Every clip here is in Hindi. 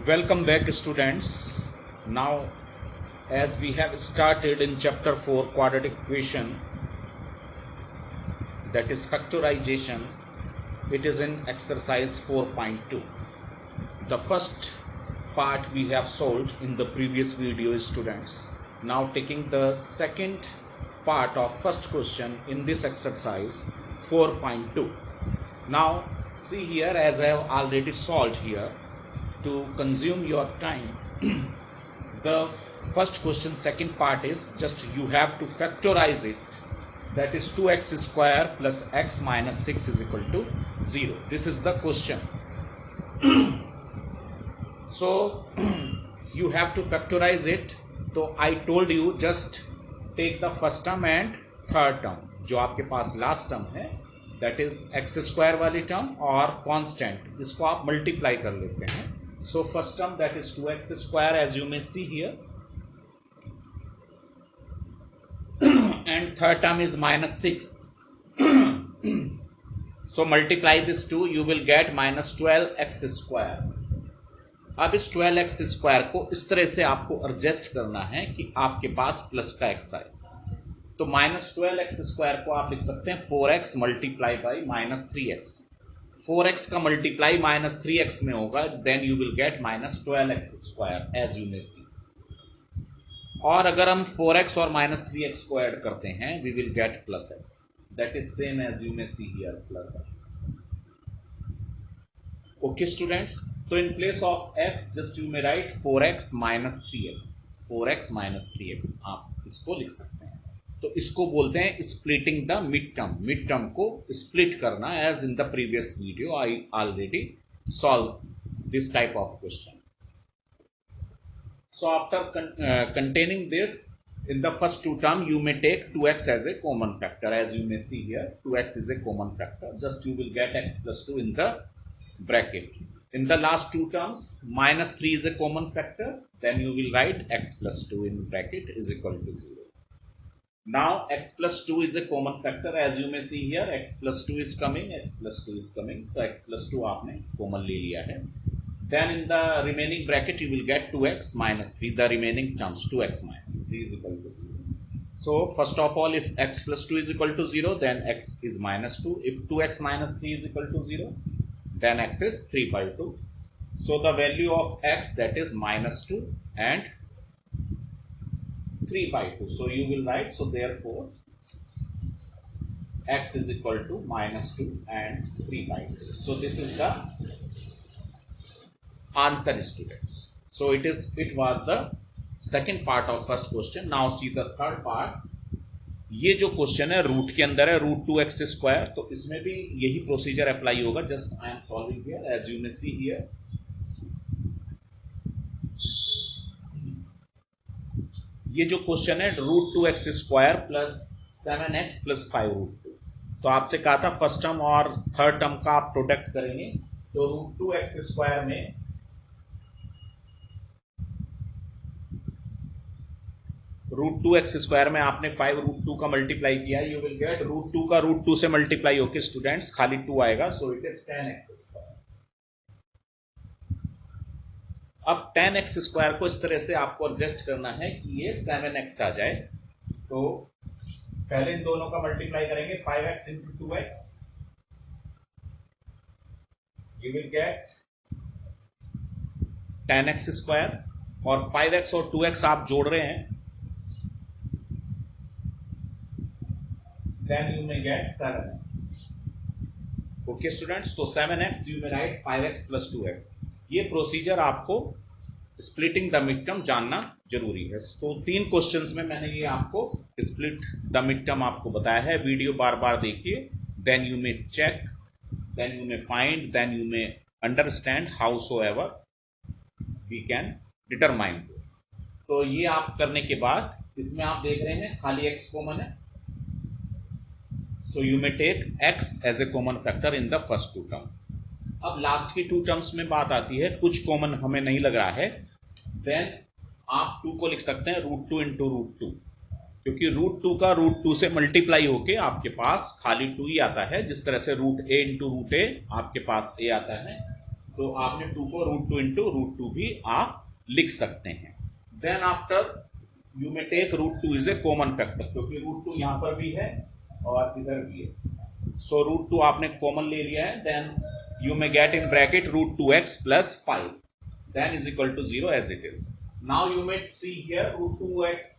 Welcome back, students. Now, as we have started in chapter 4 quadratic equation, that is factorization, it is in exercise 4.2. The first part we have solved in the previous video, students. Now taking the second part of first question in this exercise 4.2. Now see here, as I have already solved here, to consume your time, the first question second part is just you have to factorize it, that is 2x square plus x minus 6 is equal to 0. This is the question. So you have to factorize it. So I told you just take the first term and third term, जो आपके पास लास्ट टर्म है, that is x square वाली टर्म और कांस्टेंट, इसको आप मल्टीप्लाई कर लेते हैं. So first term, that is 2x square, as you may see here, and third term is minus 6. So multiply this 2, you will get minus 12x square. अब इस 12x square को इस तरह से आपको एडजस्ट करना है कि आपके पास प्लस का x आए. तो माइनस 12x स्क्वायर को आप लिख सकते हैं 4x multiply by minus 3x. 4x का मल्टीप्लाई माइनस 3x में होगा, then you will get minus 12x square, as you may see. और अगर हम 4x और माइनस 3x को ऐड करते हैं, we will get plus x. That is same as you may see here, plus x. Okay students, तो in place of x just you may write 4x minus 3x. 4x minus 3x आप इसको लिख सकते हैं. तो इसको बोलते हैं splitting the mid term. Mid term को स्प्लिट करना, as in the previous video I already solve this type of question. So after containing this in the first two term, you may take 2x as a common factor. As you may see here, 2x is a common factor. Just you will get x plus 2 in the bracket. In the last two terms, minus 3 is a common factor. Then you will write x plus 2 in bracket is equal to 0. Now x plus 2 is a common factor, as you may see here, x plus 2 is coming, x plus 2 is coming. So x plus 2 आपने common ले लिया है. Then in the remaining bracket you will get 2x minus 3, the remaining terms 2x minus 3 is equal to 0. So first of all, if x plus 2 is equal to 0, then x is minus 2. If 2x minus 3 is equal to 0, then x is 3 by 2. So the value of x, that is minus 2 and 3 by 2. So you will write, so therefore x is equal to minus 2 and 3 by 2. So this is the answer, students. So it was the second part of first question. Now see the third part. ये जो क्वेश्चन है रूट के अंदर है, रूट 2x स्क्वायर, तो इसमें भी यही प्रोसीजर अप्लाई होगा. Just I am solving here, as you may see here. ये जो क्वेश्चन है root 2x square plus 7x plus 5 root 2. तो आपसे कहा था फर्स्ट टर्म और थर्ड टर्म का आप प्रोडक्ट करेंगे. तो रूट 2x स्क्वायर में रूट 2x स्क्वायर में आपने 5 रूट 2 का मल्टीप्लाई किया, यू विल गेट रूट 2 का रूट 2 से मल्टीप्लाई होके स्टूडेंट्स खाली 2 आएगा. So it is 10x square. अब 10x स्क्वायर को इस तरह से आपको एडजस्ट करना है कि ये 7x आ जाए. तो पहले इन दोनों का मल्टीप्लाई करेंगे, 5x into 2x, you will get 10x square. और 5x और 2x आप जोड़ रहे हैं, then you may get 7x. Okay students, तो 7x you may right 5x plus 2x. ये प्रोसीजर आपको स्प्लिटिंग द मिड टर्म जानना जरूरी है. तो 3 क्वेश्चंस में मैंने ये आपको स्प्लिट द मिड टर्म आपको बताया है. वीडियो बार बार देखिए, then you may check, then you may find, then you may understand how so ever we can determine this. तो ये आप करने के बाद इसमें आप देख रहे हैं खाली x कॉमन है. So you may take x as a common factor in the first two term. अब लास्ट की 2 टर्म्स में बात आती है, कुछ कॉमन हमें नहीं लग रहा है, देन आप 2 को लिख सकते हैं रूट 2 इंटू रूट 2, क्योंकि रूट 2 का रूट 2 से मल्टीप्लाई होके आपके पास खाली 2 ही आता है. जिस तरह से root a into root a आपके पास a आता है, तो आपने 2 को √2 इंटू √2 भी आप लिख सकते हैं. Then after you may take √2 is a common factor, क्योंकि √2 यहां पर भी है और इधर भी है. सो √2 आपने कॉमन ले लिया है. Then you may get in bracket √2x plus 5, then is equal to 0 as it is. Now you may see here √2x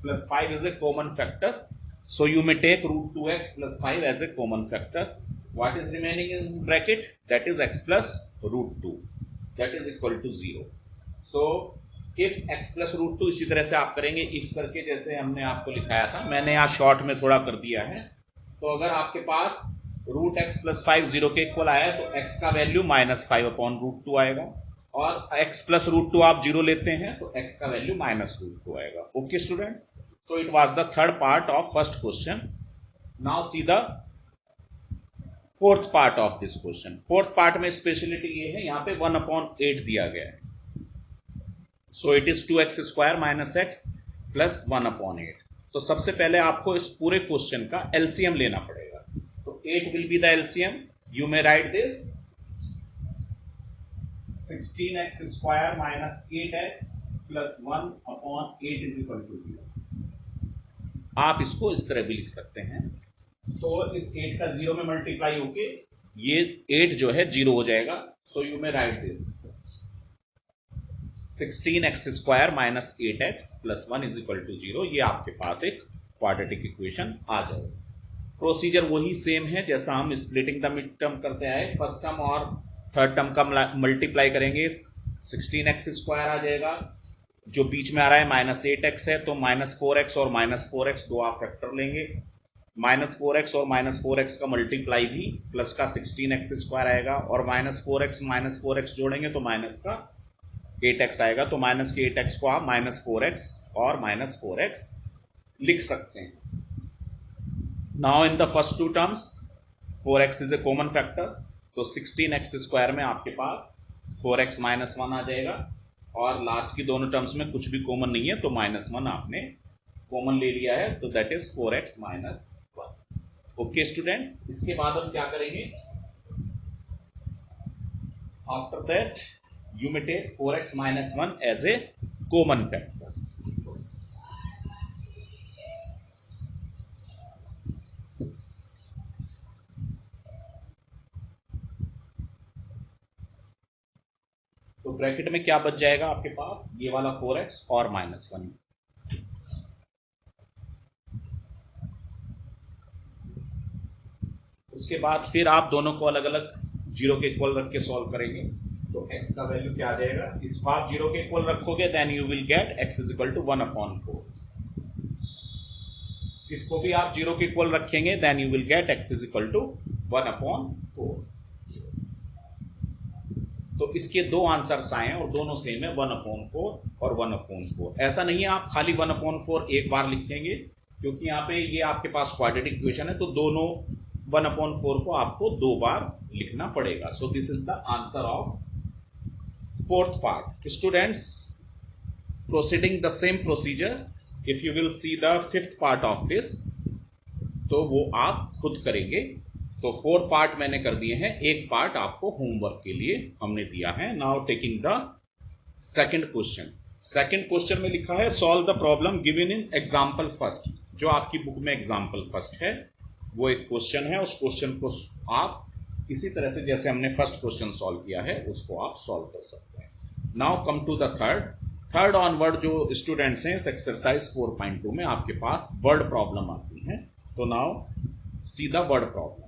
plus 5 is a common factor, so you may take √2x plus 5 as a common factor. What is remaining in bracket? That is x plus √2, that is equal to 0. So if x plus √2, इसी तरह से आप करेंगे if करके, जैसे हमने आपको लिखाया था. मैंने यहाँ शॉर्ट में थोड़ा कर दिया है. तो अगर आपके पास √x plus 5 0 के इक्वल आया तो x का वैल्यू -5 अपॉन √2 आएगा, और x plus √2 आप 0 लेते हैं तो x का वैल्यू -√2 आएगा. Okay students, so it was the third part of first question. Now see the fourth part of this question. Fourth part में स्पेशलिटी ये है, यहां पे 1/8 दिया गया है. So it is 2x² - x plus 1/8. तो सबसे पहले आपको इस पूरे क्वेश्चन का एलसीएम लेना पड़ेगा. 8 will be the LCM. You may write this 16x² - 8x plus 1/8 is equal to 0. आप इसको इस तरह भी लिख सकते हैं. तो इस 8 का 0 में मल्टीप्लाई होके ये 8 जो है 0 हो जाएगा. सो you may write this 16x² - 8x plus 1 is equal to 0. ये आपके पास एक क्वाड्रेटिक इक्वेशन आ जाएगा. प्रोसीजर वही सेम है जैसा हम स्प्लिटिंग द मिड टर्म करते आए. फर्स्ट टर्म और थर्ड टर्म का मल्टीप्लाई करेंगे, 16x² आ जाएगा. जो बीच में आ रहा है -8x है, तो -4x और -4x दो आप फैक्टर लेंगे. -4x और -4x का मल्टीप्लाई भी प्लस का 16x² आएगा, और -4x जोड़ेंगे तो माइनस का 8x आएगा. तो माइनस के 8x को आप -4x और -4x लिख सकते हैं. Now in the first two terms 4x is a common factor, तो 16x² में आपके पास 4x - 1 आ जाएगा, और लास्ट की दोनों टर्म्स में कुछ भी कॉमन नहीं है तो -1 आपने कॉमन ले लिया है, तो that is 4x - 1. Okay students, इसके बाद हम क्या करेंगे? After that you may take 4x - 1 as a common factor. तो ब्रैकेट में क्या बच जाएगा आपके पास? ये वाला 4x और -1. उसके बाद फिर आप दोनों को अलग अलग 0 के इक्वल रख के सॉल्व करेंगे. तो x का वैल्यू क्या आ जाएगा? इसको आप 0 के इक्वल रखोगे, then you will get x is equal to 1/4. इसको भी आप 0 के इक्वल रखेंगे, then you will get x is equal to 1/4. तो इसके दो आंसर्स आए हैं और दोनों सेम है, 1/4 और 1/4. ऐसा नहीं है आप खाली 1/4 एक बार लिखेंगे, क्योंकि यहाँ पे ये आपके पास क्वाड्रेटिक इक्वेशन है, तो दोनों 1/4 को आपको दो बार लिखना पड़ेगा. सो this is the answer of fourth part. Students, proceeding the same procedure, if you will see the fifth part of this, तो वो आप खुद करेंगे. तो 4 पार्ट मैंने कर दिए हैं, एक पार्ट आपको होमवर्क के लिए हमने दिया है. Now taking the second question. Second question में लिखा है solve the problem given in example first. जो आपकी बुक में एग्जांपल फर्स्ट है वो एक क्वेश्चन है, उस क्वेश्चन को आप इसी तरह से जैसे हमने फर्स्ट क्वेश्चन सॉल्व किया है उसको आप सॉल्व कर सकते हैं. Now come to the third onward जो स्टूडेंट्स हैं इस एक्सरसाइज 4.2 में आपके पास वर्ड प्रॉब्लम आती है. तो now see the word problem.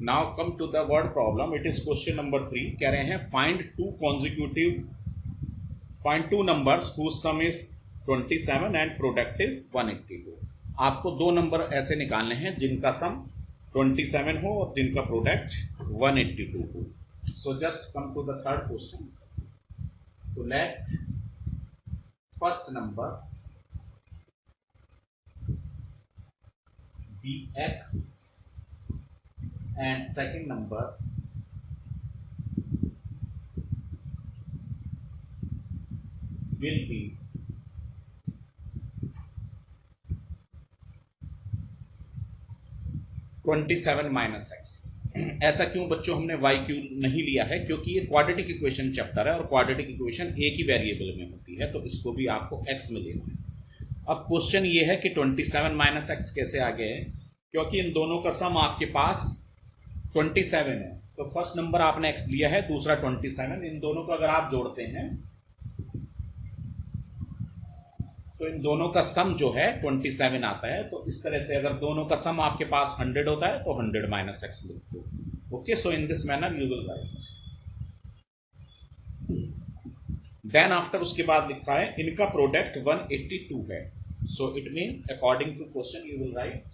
Now come to the word problem. It is question number 3. कह रहे हैं find two numbers whose sum is 27 and product is 182. आपको दो नंबर ऐसे निकालने हैं जिनका सम 27 हो और जिनका प्रोडक्ट 182 हो. So just come to the third question. So let first number be x and second number will be 27 minus x. ऐसा क्यों बच्चों हमने y क्यू नहीं लिया है? क्योंकि ये क्वाड्रेटिक इक्वेशन चैप्टर है और क्वाड्रेटिक इक्वेशन एक ही वेरिएबल में होती है, तो इसको भी आपको x में लेना है. अब क्वेश्चन ये है कि 27 माइनस एक्स कैसे आ गए? क्योंकि इन दोनों का सम आपके पास 27 है. तो फर्स्ट नंबर आपने x लिया है, दूसरा 27. इन दोनों को अगर आप जोड़ते हैं तो इन दोनों का सम जो है 27 आता है. तो इस तरह से अगर दोनों का सम आपके पास 100 होता है तो 100 माइनस एक्स लिख दो. Okay, so in this manner you will write. Then after उसके बाद लिखा है इनका प्रोडक्ट 182 है. So it means according to question you will write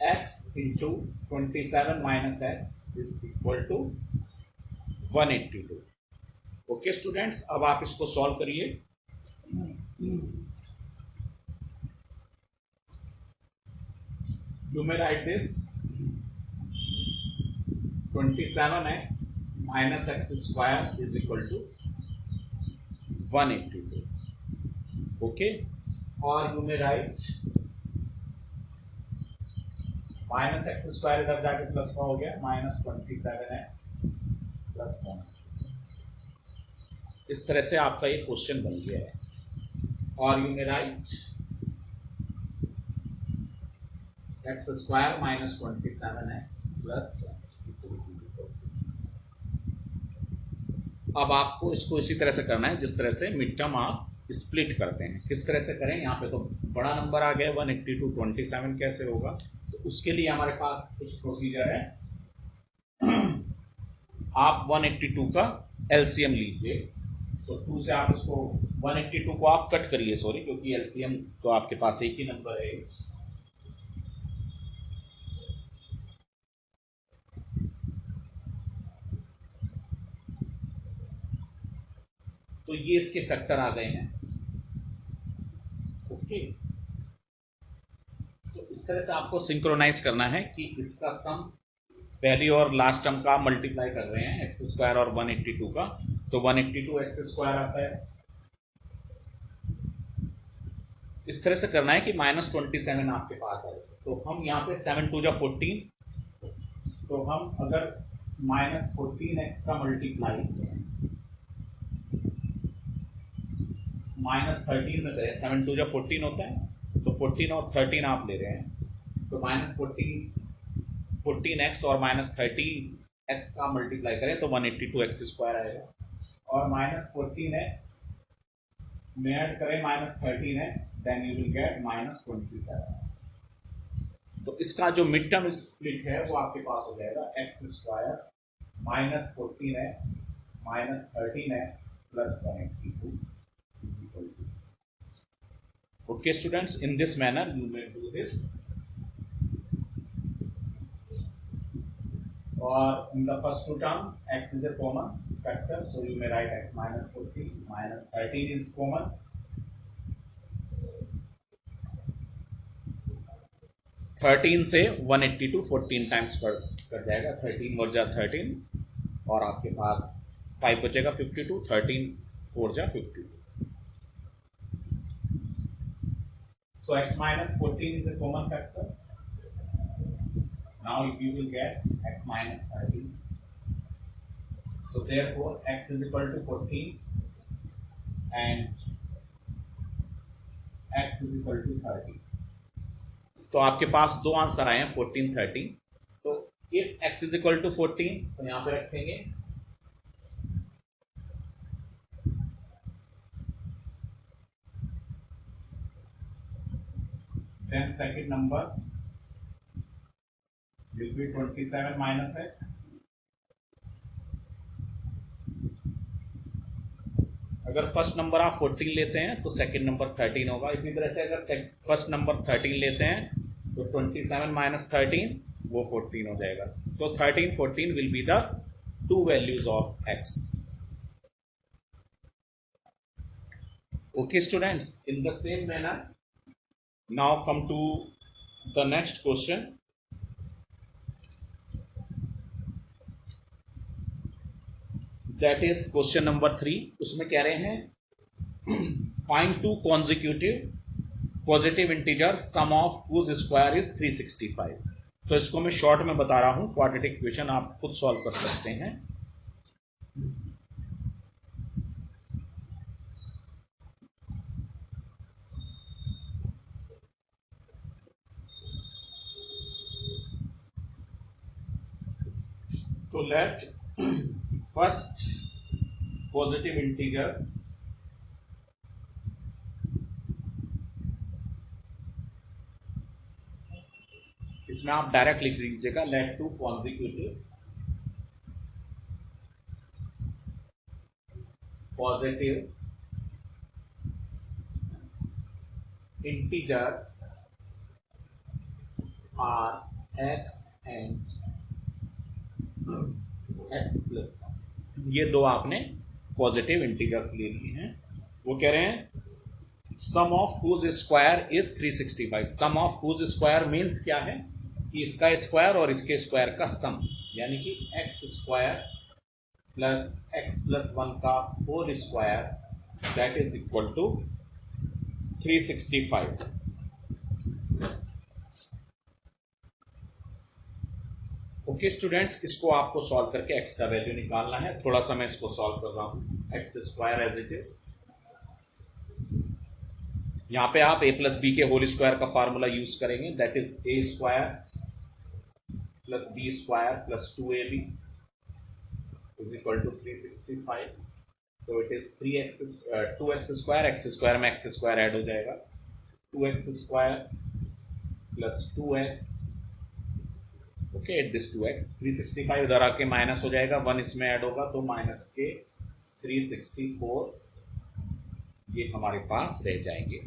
x into 27 minus x is equal to 182. Okay students, अब आप इसको सॉल्व करिए. You may write this 27x minus x square is equal to 182. Okay, और you may write minus x square इधर जाके प्लस का हो गया, माइनस 27x प्लस 1. इस तरह से आपका ये क्वेश्चन बन गया है. और you may right x square minus 27x plus 1. अब आपको इसको इसी तरह से करना है जिस तरह से मिड टर्म आप स्प्लिट करते हैं. किस तरह से करें? यहाँ पे तो बड़ा नंबर आ गया 182, 27 कैसे होगा? तो उसके लिए हमारे पास कुछ प्रोसीजर है. आप 182 का एलसीएम लीजिए. तो 2 से आप इसको 182 को आप कट करिए, सॉरी, क्योंकि एलसीएम तो आपके पास एक ही नंबर है. तो ये इसके फैक्टर आ गए हैं. ओके, तो इस तरह से आपको सिंक्रोनाइज करना है कि इसका सम पहली और लास्ट टर्म का मल्टीप्लाई कर रहे हैं, एक्स स्क्वायर और 182 का. तो 182 एक्स स्क्वायर आता है. इस तरह से करना है कि माइनस 27 आपके पास आए. तो हम यहाँ पे 7 2 जा 14. तो हम अगर माइनस 14x का मल्टीप्लाई माइनस 13 में करें, 7 2 जा 14 होता है, तो 14 और 13 आप ले रहे हैं. तो माइनस 14x और माइनस 13x का मल्टीप्लाई करें तो 182x स्क्वायर आएगा. और माइनस 14x में ऐड करें minus 13x, then you will get minus 27x. तो इसका जो मिड टर्म स्प्लिट है वो आपके पास हो जाएगा x square minus 14x minus 13x plus 182 is equal to. Okay students, in this manner you may do this. Or in the first two terms x is a common factor, so you may write x minus 14 minus 13 is common. 13 से 182 14 टाइम्स कर जाएगा. 13 और जा 13 और आपके पास 5 बचेगा 52. 13 4 जा 52. So x minus 14 is a common factor. Now you will get x minus 13. So therefore x is equal to 14 and x is equal to 30. तो आपके पास दो आंसर आए हैं 14 13. तो if x is equal to 14 तो यहां पे रखेंगे. Then second number will be 27 minus x. अगर फर्स्ट नंबर आप 14 लेते हैं तो सेकंड नंबर 13 होगा। इसी तरह से अगर फर्स्ट नंबर 13 लेते हैं तो 27 माइनस 13 वो 14 हो जाएगा। तो 13 14 will be the two values of x। Okay students, in the same manner now come to the next question. That is question number 3। उसमें कह रहे हैं find two consecutive positive integer sum of whose square is 365। तो इसको मैं शॉर्ट में बता रहा हूं, क्वाड्रेटिक इक्वेशन आप खुद सॉल्व कर सकते हैं। तो लेट फर्स्ट पॉजिटिव इंटीजर इसमें आप डायरेक्ट लिख लीजिएगा, let two consecutive positive integers are x and x plus 1। ये दो आपने पॉजिटिव इंटीजर्स ले लिए हैं। वो कह रहे हैं sum of whose square is 365। Sum of whose square means क्या है कि इसका स्क्वायर और इसके स्क्वायर का सम, यानी कि x square plus x plus 1 का whole square that is equal to 365। Okay students, इसको आपको सॉल्व करके x का वैल्यू निकालना है। थोड़ा सा मैं इसको सॉल्व कर रहा हूं। X square as it is, यहां पे आप a प्लस बी के होल स्क्वायर का फार्मूला यूज करेंगे, that is a square plus B square plus 2ab is equal to 365। तो it is 2x square, x square में x स्क्वायर ऐड हो जाएगा, 2x square plus 2x। Okay, at this 2x 365 इधर आके माइनस हो जाएगा, 1 इसमें ऐड होगा तो माइनस के 364 ये हमारे पास रह जाएंगे।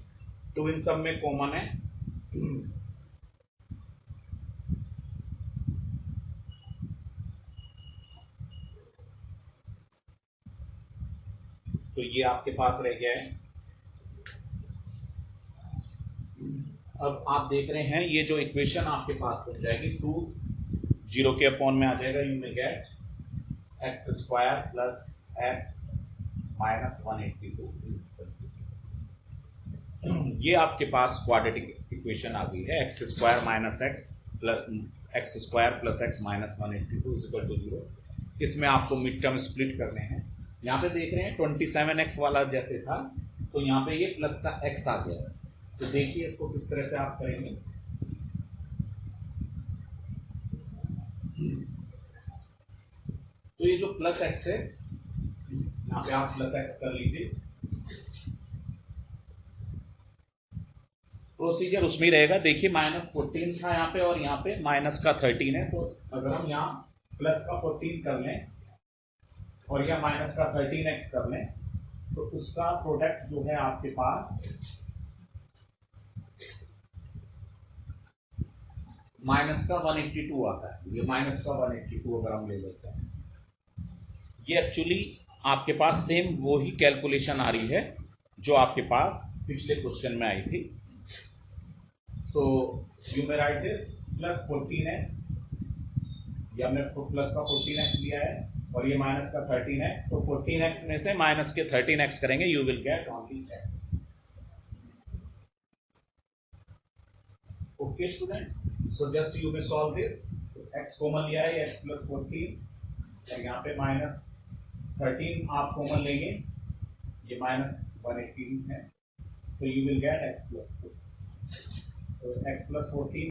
तो इन सब में कॉमन है तो ये आपके पास रह गया है। अब आप देख रहे हैं ये जो इक्वेशन आपके पास बन जाएगी 2 0 के अपॉन में आ जाएगा। You may get x square plus x minus 182। ये आपके पास क्वाड्रेटिक इक्वेशन आ गई है, x square minus x plus x square plus x minus 182 is equal to 0। इसमें आपको मिड टर्म स्प्लिट करने हैं। यहाँ पे देख रहे हैं 27x वाला जैसे था, तो यहाँ पे ये प्लस का x आ गया। तो देखिए इसको किस तरह से आप करेंगे। तो ये जो प्लस x है, यहाँ पे आप प्लस x कर लीजिए। प्रोसीजर उसमें ही रहेगा। देखिए माइनस 14 था यहाँ पे और यहाँ पे माइनस का 13 है, तो अगर हम यहाँ प्लस का 14 कर लें और यह माइनस का 13x कर लें तो उसका प्रोडक्ट जो है आपके पास माइनस का 182 आता है। ये माइनस का 182 अगर हम ले लेते हैं, ये एक्चुअली आपके पास सेम वो ही कैलकुलेशन आ रही है जो आपके पास पिछले क्वेश्चन में आई थी। तो you may write this plus 14x, या हमने प्लस का 14x लिया है और ये माइनस का 13x, तो 14x में से माइनस के 13x करेंगे, you will get only x। Okay students, so just you may solve this. x common लिया है, x प्लस 14 और यहाँ पे माइनस 13 आप कॉमन लेंगे, ये माइनस 118 है, तो you will get x plus 14। तो x plus 14।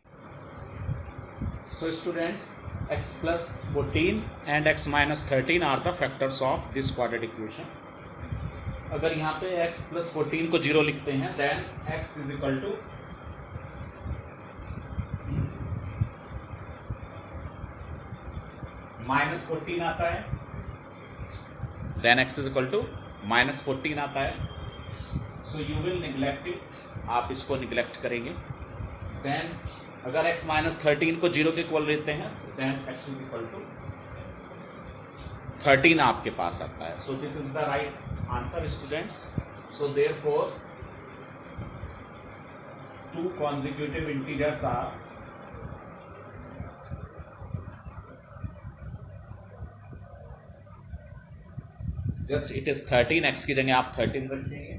So students, x plus 14 and x minus 13 are the factors of this quadratic equation. अगर यहाँ पे x plus 14 को 0 लिखते हैं, then x is equal to minus 14 आता है, then x is equal to -14 आता है. So you will neglect it, आप इसको निग्लेक्ट करेंगे. देन अगर x -13 को 0 के इक्वल लेते हैं, then x is equal to 13 आपके पास आता है. So this is the right answer students. So therefore two consecutive integers are just it is 13. x की जगह आप 13 रखेंगे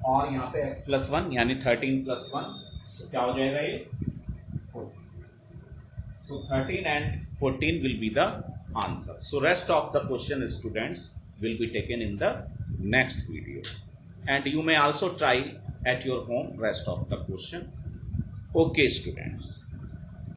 और यहाँ पे x + 1 यानी 13 + 1, तो क्या हो जाएगा ये 14. So 13 and 14 will be the answer. So rest of the question students will be taken in the next video, and you may also try at your home rest of the question. Okay students.